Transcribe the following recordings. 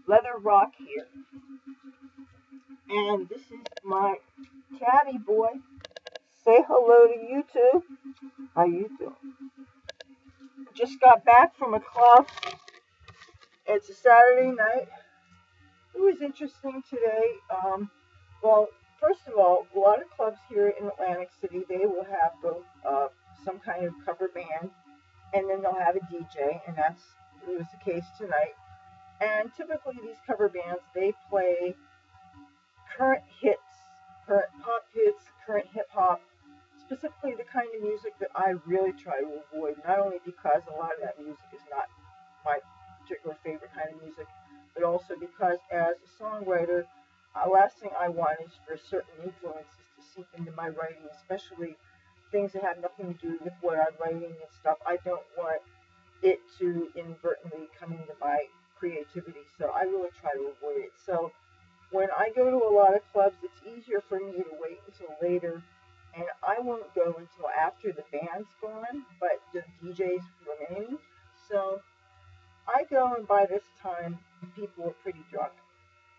Leather Rokk here. And this is my tabby boy. Say hello to you too. How you doing? Just got back from a club. It's a Saturday night. It was interesting today. Well, first of all, a lot of clubs here in Atlantic City, they will have both some kind of cover band, and then they'll have a DJ, and it was the case tonight. And typically these cover bands, they play current hits, current pop hits, current hip hop, specifically the kind of music that I really try to avoid, not only because a lot of that music is not my particular favorite kind of music, but also because as a songwriter, last thing I want is for certain influences to seep into my writing, especially things that have nothing to do with what I'm writing and stuff. I don't want it to inadvertently come into my creativity, so I really try to avoid it. So when I go to a lot of clubs, it's easier for me to wait until later, and I won't go until after the band's gone, but the DJ's remaining. So I go, and by this time, people are pretty drunk.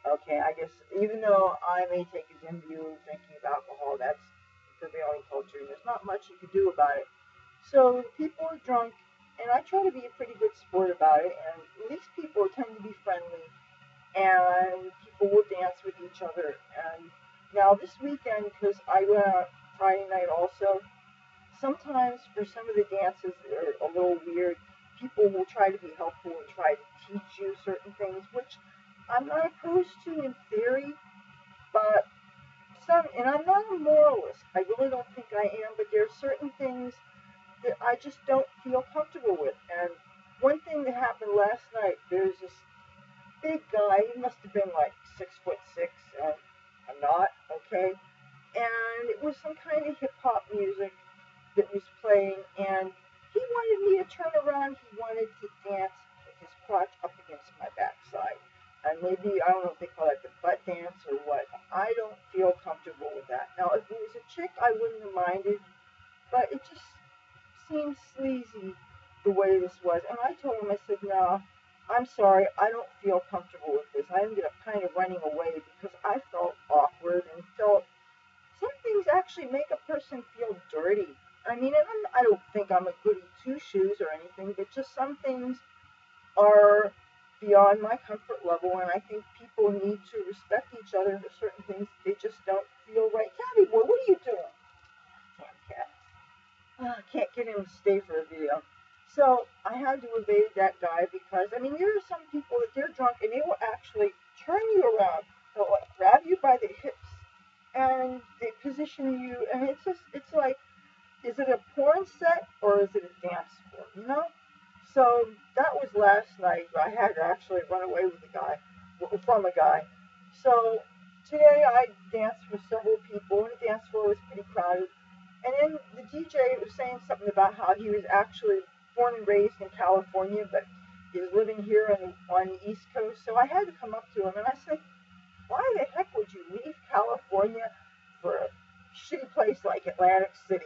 Okay, I guess even though I may take a dim view of drinking of alcohol, that's prevailing culture, and there's not much you can do about it. So people are drunk, and I try to be a pretty good sport about it, and these people tend to be friendly, and people will dance with each other. And now this weekend, because I went out Friday night also, sometimes for some of the dances that are a little weird, people will try to be helpful and try to teach you certain things, which I'm not opposed to in theory, but and I'm not a moralist. I really don't think I am, but there are certain things that I just don't feel comfortable with. And one thing that happened last night, there's this big guy, he must have been like 6'6", and I'm not, okay? And it was some kind of hip-hop music that was playing, and he wanted me to turn around. He wanted to dance with his crotch up against my backside. And maybe, I don't know if they call it the butt dance or what. I don't feel comfortable with that. Now, if it was a chick, I wouldn't have minded, but it just seemed sleazy the way this was. And I told him, I said, no, I'm sorry, I don't feel comfortable with this. I ended up kind of running away because I felt awkward and felt some things actually make a person feel dirty. I mean, and I don't think I'm a goody two-shoes or anything, but just some things are beyond my comfort level, and I think people need to respect each other for certain things they just don't feel right. Tabby boy, what are you doing? Damn cat. Can't get him to stay for a video. So I had to evade that guy because, I mean, there are some people that they're drunk and they will actually turn you around. They'll like grab you by the hips and they position you, and it's like, is it a porn set or is it a dance floor, you know? So that was last night. I had to actually run away from a guy. So today I danced with several people, and the dance floor was pretty crowded. And then the DJ was saying something about how he was actually born and raised in California, but is living here on the East Coast. So I had to come up to him, and I said, why the heck would you leave California for a shitty place like Atlantic City?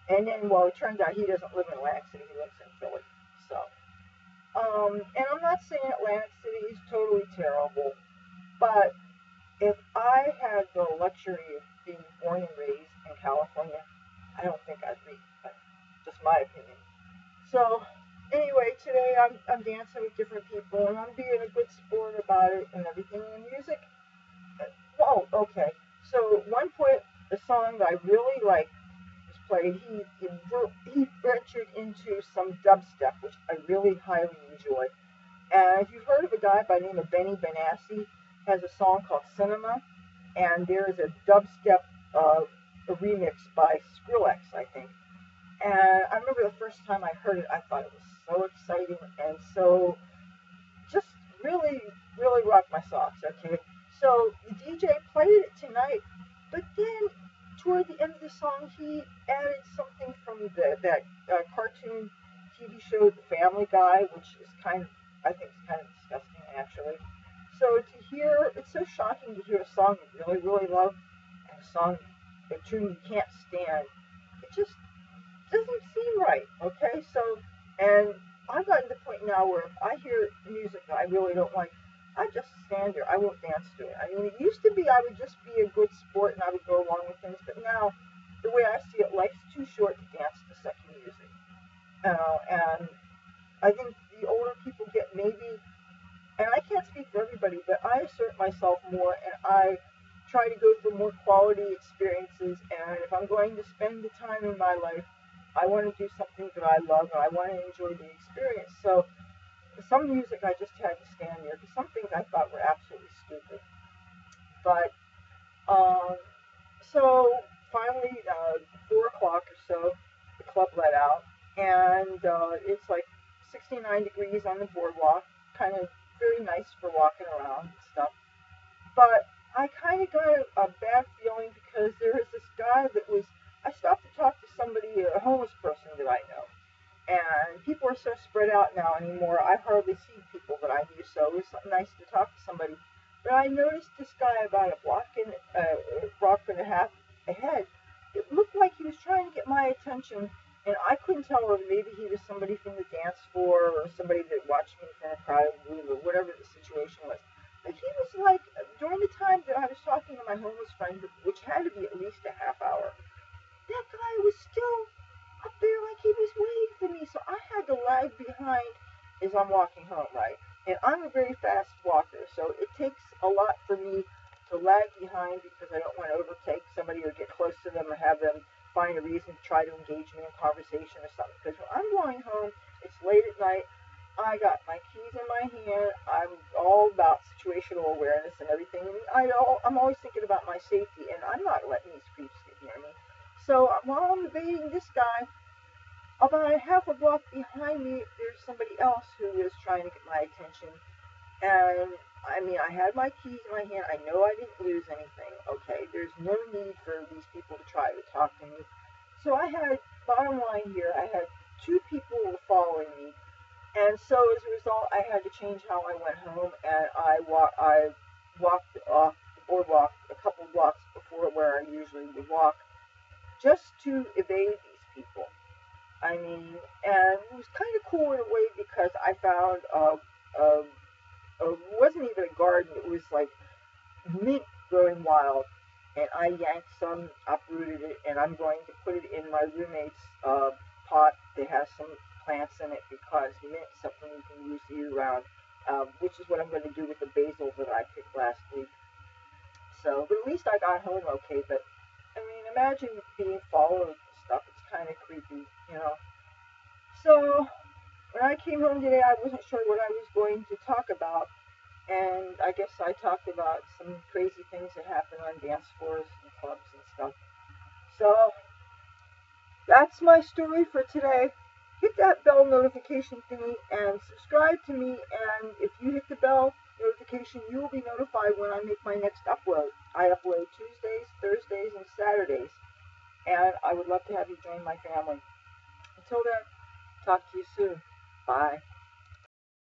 And then, well, it turns out he doesn't live in Atlantic City. He lives in Philly. So, and I'm not saying Atlantic City is totally terrible, but if I had the luxury of being born and raised in California, I don't think I'd leave. That's just my opinion. So, anyway, today I'm dancing with different people, and I'm being a good sport about it and everything. And music, oh, okay. So, one point, the song that I really like was played. He ventured into some dubstep, which I really highly enjoy. And if you've heard of a guy by the name of Benny Benassi, has a song called Cinema, and there is a dubstep a remix by Skrillex, I think. And I remember the first time I heard it, I thought it was so exciting and so just really, really rocked my socks, okay? So the DJ played it tonight, but then toward the end of the song, he added something from that cartoon TV show, The Family Guy, which is I think it's kind of disgusting, actually. So to hear, it's so shocking to hear a song you really, really love, and a tune you can't stand. It just doesn't seem right, okay? So, and I've gotten to the point now where if I hear music that I really don't like, I just stand there. I won't dance to it. I mean, it used to be I would just be a good sport and I would go along with things, but now, the way I see it, life's too short to dance to such music. And I think the older people get, maybe, and I can't speak for everybody, but I assert myself more and I try to go for more quality experiences. And if I'm going to spend the time in my life, I want to do something that I love and I want to enjoy the experience. So some music I just had to stand there because some things I thought were absolutely stupid. But um, so finally, 4 o'clock or so, the club let out, and it's like 69 degrees on the boardwalk, kind of very nice for walking around and stuff. But I kind of got a bad feeling because there was this guy that was. I stopped to talk to somebody, a homeless person that I know. And people are so spread out now anymore, I hardly see people that I knew, so it was nice to talk to somebody. But I noticed this guy about block and a half ahead. It looked like he was trying to get my attention, and I couldn't tell whether maybe he was somebody from the dance floor or somebody that watched me from a crowded room or whatever the situation was. But he was like, during the time that I was talking to my homeless friend, which had to be at least a half hour, that guy was still up there like he was waiting for me. So I had to lag behind as I'm walking home, right? And I'm a very fast walker, so it takes a lot for me to lag behind because I don't want to overtake somebody or get close to them or have them find a reason to try to engage me in conversation or something. Because when I'm going home, it's late at night. I got my keys in my hand. I'm all about situational awareness and everything. And I'm always thinking about my safety, and I'm not letting these creeps get near me. So while I'm debating this guy, about a half a block behind me, there's somebody else who is trying to get my attention. And I mean, I had my keys in my hand. I know I didn't lose anything. Okay, there's no need for these people to try to talk to me. So I had, bottom line here, I had two people who were following me. And so as a result, I had to change how I went home. And I walked off the boardwalk a couple blocks before where I usually would walk, just to evade these people. I mean, and it was kind of cool in a way because I found it wasn't even a garden, it was like mint growing wild. And I yanked some, uprooted it, and I'm going to put it in my roommate's pot that has some plants in it because mint's something you can use year round, which is what I'm going to do with the basil that I picked last week. So, but at least I got home okay. But I mean, imagine being followed and stuff. It's kind of creepy, you know. So when I came home today, I wasn't sure what I was going to talk about, and I guess I talked about some crazy things that happen on dance floors and clubs and stuff. So that's my story for today. Hit that bell notification thingy and subscribe to me, and if you hit the bell notification, you will be notified when I make my next upload. I upload Tuesdays, Thursdays, and Saturdays, and I would love to have you join my family. Until then, talk to you soon. Bye.